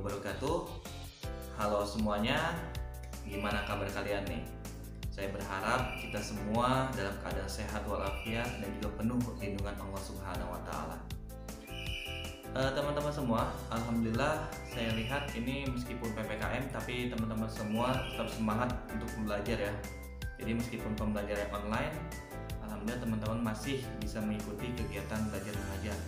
wabarakatuh. Halo semuanya, gimana kabar kalian nih? Saya berharap kita semua dalam keadaan sehat walafiat dan juga penuh lindungan Allah Subhanahu wa Ta'ala. Teman-teman semua, alhamdulillah saya lihat ini meskipun PPKM tapi teman-teman semua tetap semangat untuk belajar ya. Jadi meskipun pembelajaran online, alhamdulillah teman-teman masih bisa mengikuti kegiatan belajar mengajar.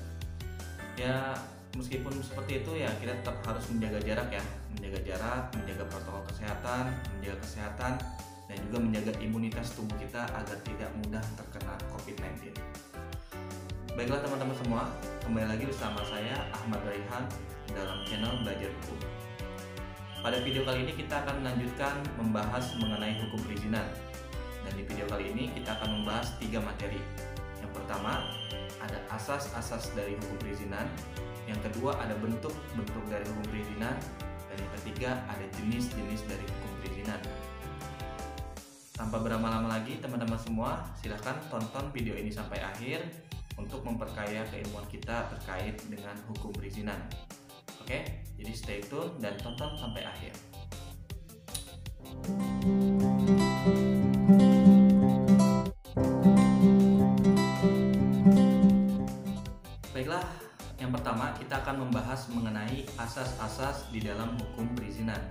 Ya meskipun seperti itu ya kita tetap harus menjaga jarak ya, menjaga protokol kesehatan, menjaga kesehatan dan juga menjaga imunitas tubuh kita agar tidak mudah terkena COVID-19. Baiklah teman-teman semua, kembali lagi bersama saya Ahmad Raihan dalam channel Belajar Hukum. Pada video kali ini kita akan melanjutkan membahas mengenai hukum perizinan. Dan di video kali ini kita akan membahas 3 materi. Yang pertama ada asas-asas dari hukum perizinan, yang kedua ada bentuk-bentuk dari hukum perizinan, dan yang ketiga ada jenis-jenis dari hukum perizinan. Tanpa berlama-lama lagi teman-teman semua, silahkan tonton video ini sampai akhir untuk memperkaya keilmuan kita terkait dengan hukum perizinan. Oke, jadi stay tune dan tonton sampai akhir. Baiklah, yang pertama kita akan membahas mengenai asas-asas di dalam hukum perizinan.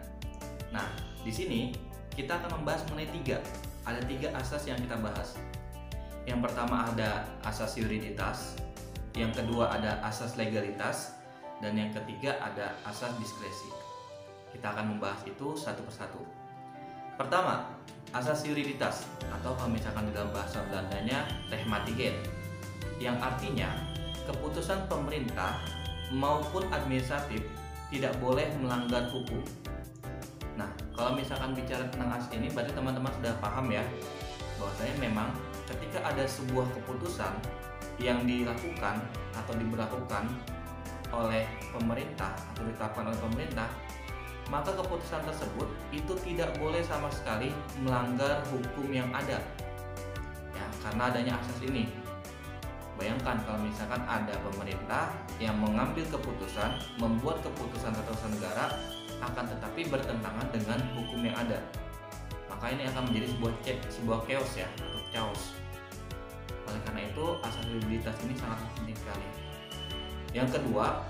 Nah, di sini kita akan membahas mengenai 3. Ada 3 asas yang kita bahas. Yang pertama ada asas yuriditas, yang kedua ada asas legalitas, dan yang ketiga ada asas diskresi. Kita akan membahas itu satu persatu. Pertama, asas yuriditas atau kalau misalkan di dalam bahasa Belandanya rechtmatigheid, yang artinya keputusan pemerintah maupun administratif tidak boleh melanggar hukum. Nah, kalau misalkan bicara tentang asas ini berarti teman-teman sudah paham ya bahwasanya memang ketika ada sebuah keputusan yang dilakukan atau diberlakukan oleh pemerintah atau ditetapkan oleh pemerintah, maka keputusan tersebut itu tidak boleh sama sekali melanggar hukum yang ada. Ya, karena adanya asas ini. Bayangkan kalau misalkan ada pemerintah yang mengambil keputusan, membuat keputusan tata usaha negara, akan tetapi bertentangan dengan hukum yang ada. Maka ini akan menjadi sebuah chaos ya, atau chaos. Oleh karena itu asas yuriditas ini sangat penting sekali. Yang kedua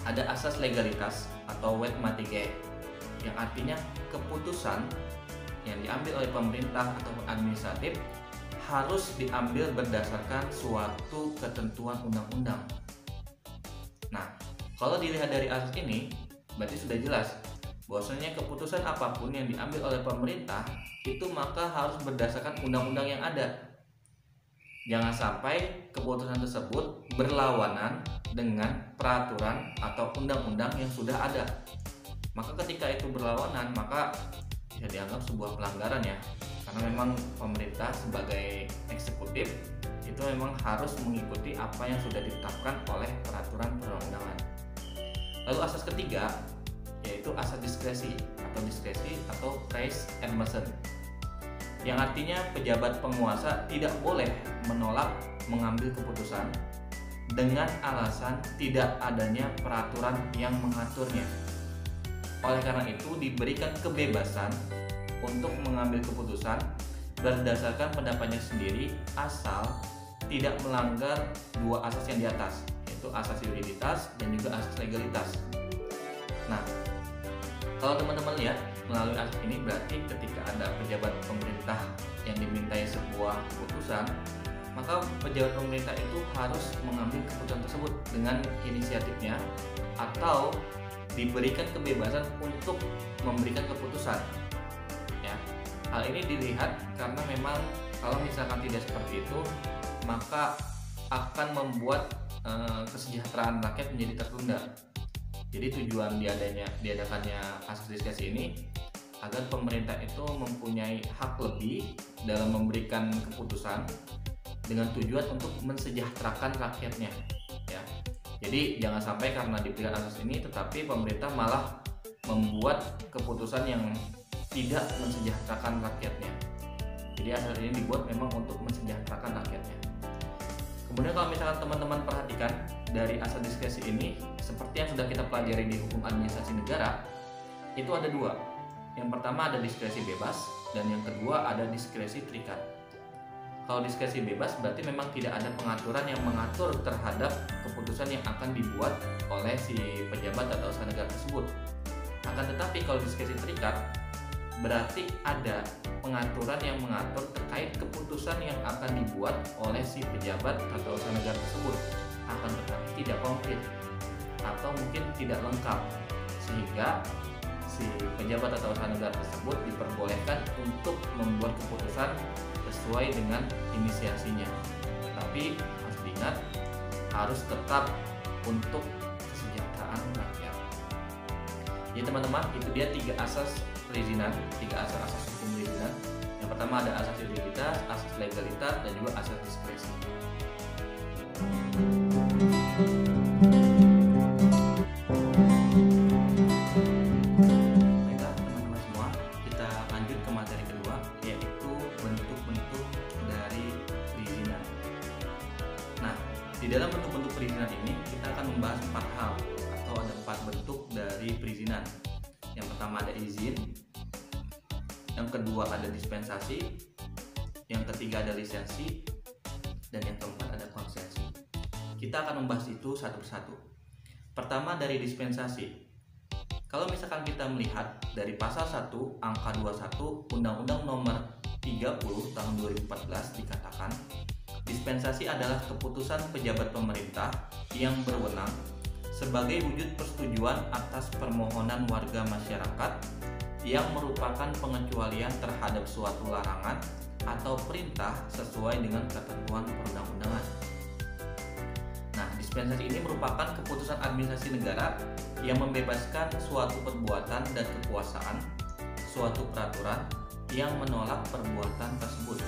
ada asas legalitas atau rechtmatigheid, yang artinya keputusan yang diambil oleh pemerintah atau administratif harus diambil berdasarkan suatu ketentuan undang-undang. Nah, kalau dilihat dari asas ini berarti sudah jelas bahwasanya keputusan apapun yang diambil oleh pemerintah itu maka harus berdasarkan undang-undang yang ada. Jangan sampai keputusan tersebut berlawanan dengan peraturan atau undang-undang yang sudah ada. Maka ketika itu berlawanan maka bisa dianggap sebuah pelanggaran ya. Karena memang pemerintah sebagai eksekutif itu memang harus mengikuti apa yang sudah ditetapkan oleh peraturan perundang-undangan. Lalu asas ketiga yaitu asas diskresi atau res and measure, yang artinya pejabat penguasa tidak boleh menolak mengambil keputusan dengan alasan tidak adanya peraturan yang mengaturnya. Oleh karena itu diberikan kebebasan untuk mengambil keputusan berdasarkan pendapatnya sendiri asal tidak melanggar 2 asas yang di atas, yaitu asas yuriditas dan juga asas legalitas. Nah, kalau teman-teman lihat melalui asas ini berarti ketika ada pejabat pemerintah yang dimintai sebuah keputusan, maka pejabat pemerintah itu harus mengambil keputusan tersebut dengan inisiatifnya atau diberikan kebebasan untuk memberikan keputusan. Ya, hal ini dilihat karena memang kalau misalkan tidak seperti itu, maka akan membuat kesejahteraan rakyat menjadi tertunda. Jadi tujuan diadakannya asas diskresi ini agar pemerintah itu mempunyai hak lebih dalam memberikan keputusan dengan tujuan untuk mensejahterakan rakyatnya ya. Jadi jangan sampai karena diberikan asas ini tetapi pemerintah malah membuat keputusan yang tidak mensejahterakan rakyatnya. Jadi asas ini dibuat memang untuk mensejahterakan rakyatnya. Kemudian kalau misalkan teman-teman perhatikan dari asas diskresi ini, seperti yang sudah kita pelajari di hukum administrasi negara, itu ada dua. Yang pertama ada diskresi bebas, dan yang kedua ada diskresi terikat. Kalau diskresi bebas berarti memang tidak ada pengaturan yang mengatur terhadap keputusan yang akan dibuat oleh si pejabat atau usaha negara tersebut. Akan tetapi kalau diskresi terikat berarti ada pengaturan yang mengatur terkait keputusan yang akan dibuat oleh si pejabat atau usaha negara tersebut, akan tetapi tidak komplit atau mungkin tidak lengkap, sehingga si pejabat atau usaha negara tersebut diperbolehkan untuk membuat keputusan sesuai dengan inisiasinya. Tetapi harus diingat, harus tetap untuk kesejahteraan rakyat. Jadi teman-teman, itu dia 3 asas perizinan, 3 asas hukum perizinan. Yang pertama ada asas integritas, asas legalitas, dan juga asas diskresi. Baiklah teman-teman semua, kita lanjut ke materi kedua, yaitu bentuk-bentuk dari perizinan. Nah, di dalam bentuk-bentuk perizinan ini kita akan membahas 4 hal atau ada 4 bentuk dari perizinan. Yang pertama ada izin, yang kedua ada dispensasi, yang ketiga ada lisensi, dan yang keempat ada konsesi. Kita akan membahas itu satu persatu. Pertama dari dispensasi. Kalau misalkan kita melihat dari pasal 1 angka 21 Undang-Undang Nomor 30 tahun 2014 dikatakan, dispensasi adalah keputusan pejabat pemerintah yang berwenang sebagai wujud persetujuan atas permohonan warga masyarakat yang merupakan pengecualian terhadap suatu larangan atau perintah sesuai dengan ketentuan perundang-undangan. Nah, dispensasi ini merupakan keputusan administrasi negara yang membebaskan suatu perbuatan dan kekuasaan, suatu peraturan yang menolak perbuatan tersebut.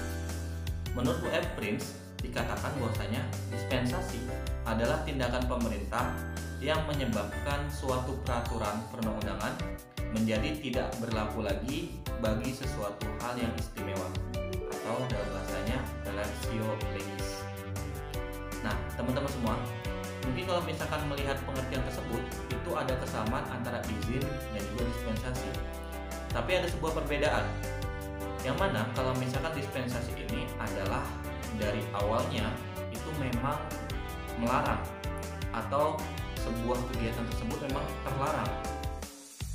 Menurut U.F. Prince, dikatakan bahwasanya dispensasi adalah tindakan pemerintah yang menyebabkan suatu peraturan perundang-undangan menjadi tidak berlaku lagi bagi sesuatu hal yang istimewa, atau dalam bahasanya relatio legis. Nah, teman-teman semua, mungkin kalau misalkan melihat pengertian tersebut, itu ada kesamaan antara izin dan juga dispensasi. Tapi ada sebuah perbedaan, yang mana kalau misalkan dispensasi ini adalah dari awalnya itu memang melarang atau sebuah kegiatan tersebut memang terlarang.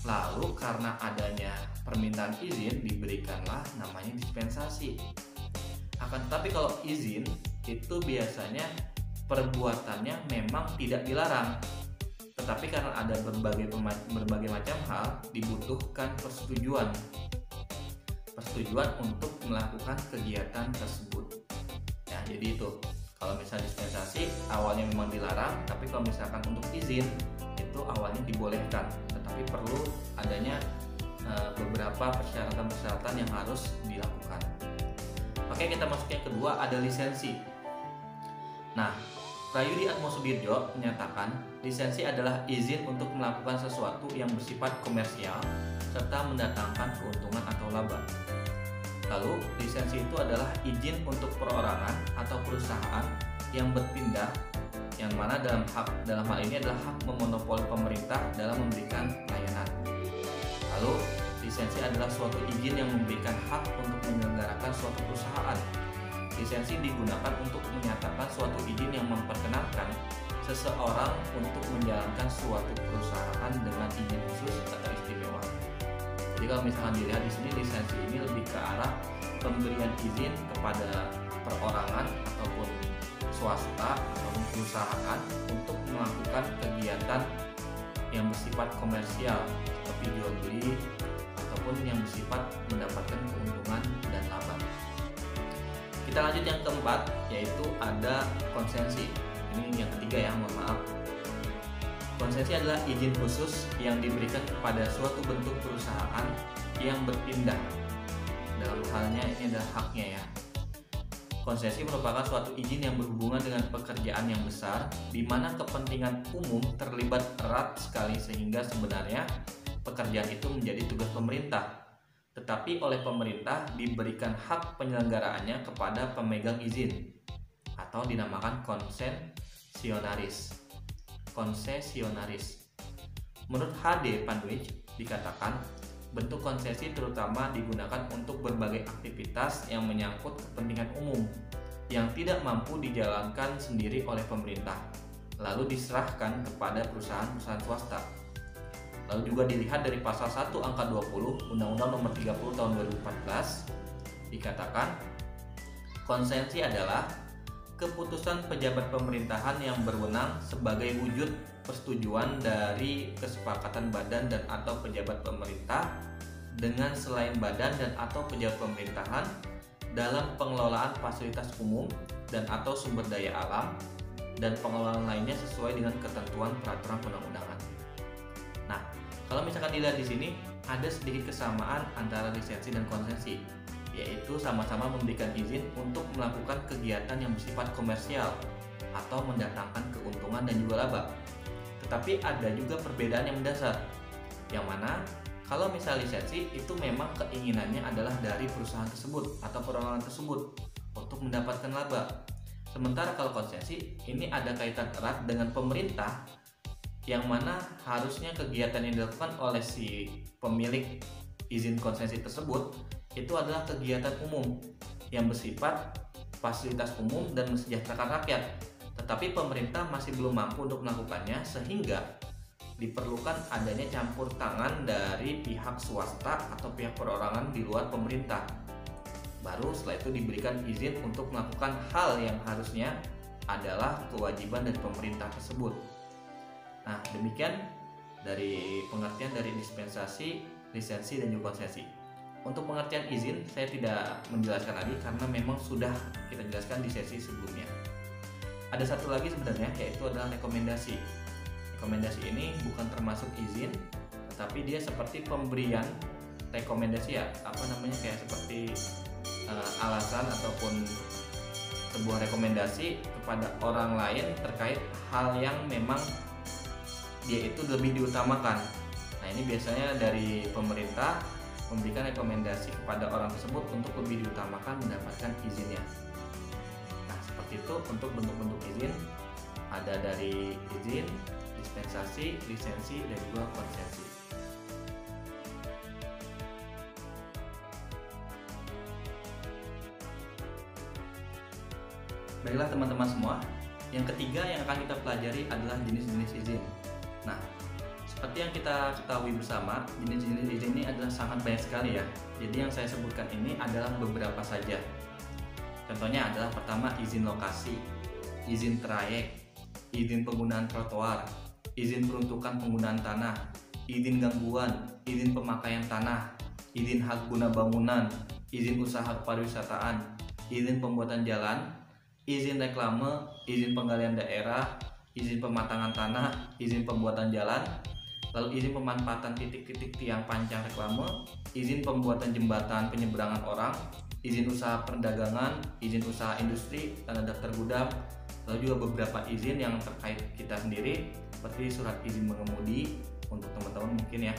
Lalu karena adanya permintaan izin diberikanlah namanya dispensasi. Akan tetapi kalau izin itu biasanya perbuatannya memang tidak dilarang, tetapi karena ada berbagai macam hal dibutuhkan persetujuan untuk melakukan kegiatan tersebut. Nah, jadi itu. Kalau misalnya dispensasi awalnya memang dilarang, tapi kalau misalkan untuk izin itu awalnya dibolehkan, tetapi perlu adanya beberapa persyaratan-persyaratan yang harus dilakukan. Oke, kita masuk yang kedua, ada lisensi. Nah, Prayudi Atmosubirjo menyatakan lisensi adalah izin untuk melakukan sesuatu yang bersifat komersial serta mendatangkan keuntungan atau laba. Lalu, lisensi itu adalah izin untuk perorangan atau perusahaan yang berpindah, yang mana dalam hal ini adalah hak memonopoli pemerintah dalam memberikan layanan. Lalu, lisensi adalah suatu izin yang memberikan hak untuk menyelenggarakan suatu perusahaan. Lisensi digunakan untuk menyatakan suatu izin yang memperkenankan seseorang untuk menjalankan suatu perusahaan dengan izin khusus atau istimewa. Jadi kalau misalkan dilihat di sini, lisensi ini lebih ke arah pemberian izin kepada perorangan ataupun swasta ataupun perusahaan untuk melakukan kegiatan yang bersifat komersial seperti jual beli ataupun yang bersifat mendapatkan keuntungan dan laba. Kita lanjut yang keempat, yaitu ada konsesi. Ini yang ketiga ya, mohon maaf. Konsesi adalah izin khusus yang diberikan kepada suatu bentuk perusahaan yang berpindah. Dalam halnya ini adalah haknya ya. Konsesi merupakan suatu izin yang berhubungan dengan pekerjaan yang besar, di mana kepentingan umum terlibat erat sekali sehingga sebenarnya pekerjaan itu menjadi tugas pemerintah. Tetapi oleh pemerintah diberikan hak penyelenggaraannya kepada pemegang izin. atau dinamakan konsesionaris. Menurut H.D. Panwitch dikatakan, bentuk konsesi terutama digunakan untuk berbagai aktivitas yang menyangkut kepentingan umum yang tidak mampu dijalankan sendiri oleh pemerintah, lalu diserahkan kepada perusahaan-perusahaan swasta. Lalu juga dilihat dari pasal 1 angka 20 Undang-Undang Nomor 30 Tahun 2014 dikatakan, konsesi adalah keputusan pejabat pemerintahan yang berwenang sebagai wujud persetujuan dari kesepakatan badan dan atau pejabat pemerintah dengan selain badan dan atau pejabat pemerintahan dalam pengelolaan fasilitas umum dan atau sumber daya alam dan pengelolaan lainnya sesuai dengan ketentuan peraturan perundang-undangan. Nah, kalau misalkan dilihat di sini ada sedikit kesamaan antara lisensi dan konsesi, yaitu sama-sama memberikan izin untuk melakukan kegiatan yang bersifat komersial atau mendatangkan keuntungan dan juga laba. Tetapi ada juga perbedaan yang mendasar, yang mana kalau misal lisensi itu memang keinginannya adalah dari perusahaan tersebut atau perorangan tersebut untuk mendapatkan laba. Sementara kalau konsesi ini ada kaitan erat dengan pemerintah, yang mana harusnya kegiatan yang dilakukan oleh si pemilik izin konsesi tersebut itu adalah kegiatan umum yang bersifat fasilitas umum dan mensejahterakan rakyat. Tetapi pemerintah masih belum mampu untuk melakukannya, sehingga diperlukan adanya campur tangan dari pihak swasta atau pihak perorangan di luar pemerintah. Baru setelah itu diberikan izin untuk melakukan hal yang harusnya adalah kewajiban dari pemerintah tersebut. Nah, demikian dari pengertian dari dispensasi, lisensi, dan juga konsesi. Untuk pengertian izin saya tidak menjelaskan lagi karena memang sudah kita jelaskan di sesi sebelumnya. Ada satu lagi sebenarnya, yaitu adalah rekomendasi. Rekomendasi ini bukan termasuk izin, tetapi dia seperti pemberian rekomendasi, ya, kayak seperti alasan ataupun sebuah rekomendasi kepada orang lain terkait hal yang memang dia itu lebih diutamakan. Nah, ini biasanya dari pemerintah memberikan rekomendasi kepada orang tersebut untuk lebih diutamakan mendapatkan izinnya. Nah, seperti itu untuk bentuk-bentuk izin, ada dari izin, dispensasi, lisensi, dan juga konsesi. Baiklah teman-teman semua, yang ketiga yang akan kita pelajari adalah jenis-jenis izin. Nah, seperti yang kita ketahui bersama, jenis-jenis izin ini adalah sangat banyak sekali ya. Jadi yang saya sebutkan ini adalah beberapa saja. Contohnya adalah pertama izin lokasi, izin trayek, izin penggunaan trotoar, izin peruntukan penggunaan tanah, izin gangguan, izin pemakaian tanah, izin hak guna bangunan, izin usaha pariwisataan, izin pembuatan jalan, izin reklame, izin penggalian daerah, izin pematangan tanah, izin pembuatan jalan, lalu izin pemanfaatan titik-titik tiang pancang reklame, izin pembuatan jembatan penyeberangan orang, izin usaha perdagangan, izin usaha industri, tanda daftar gudang, lalu juga beberapa izin yang terkait kita sendiri seperti surat izin mengemudi untuk teman-teman mungkin ya,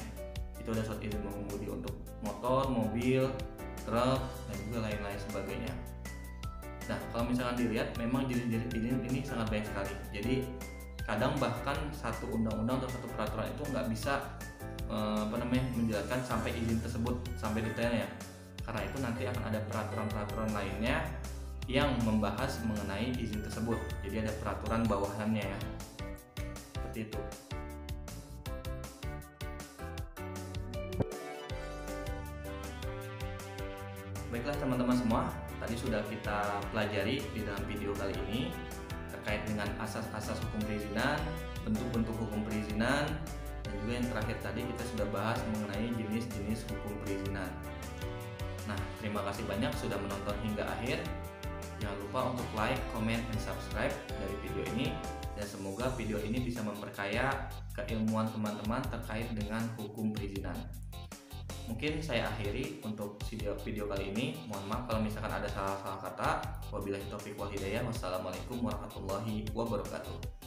itu ada surat izin mengemudi untuk motor, mobil, truk, dan juga lain-lain sebagainya. Nah, kalau misalkan dilihat memang jenis-jenis izin ini sangat banyak sekali. Jadi kadang bahkan satu undang-undang atau satu peraturan itu nggak bisa menjelaskan sampai izin tersebut sampai detailnya. Karena itu nanti akan ada peraturan-peraturan lainnya yang membahas mengenai izin tersebut. Jadi ada peraturan bawahannya ya. Seperti itu. Baiklah teman-teman semua, tadi sudah kita pelajari di dalam video kali ini terkait dengan asas-asas hukum perizinan, bentuk-bentuk hukum perizinan, dan juga yang terakhir tadi kita sudah bahas mengenai jenis-jenis hukum perizinan. Nah, terima kasih banyak sudah menonton hingga akhir. Jangan lupa untuk like, comment, dan subscribe dari video ini, dan semoga video ini bisa memperkaya keilmuan teman-teman terkait dengan hukum perizinan. Mungkin saya akhiri untuk video kali ini. Mohon maaf kalau misalkan ada salah-salah kata. Wabillahi taufiq wal hidayah. Wassalamualaikum warahmatullahi wabarakatuh.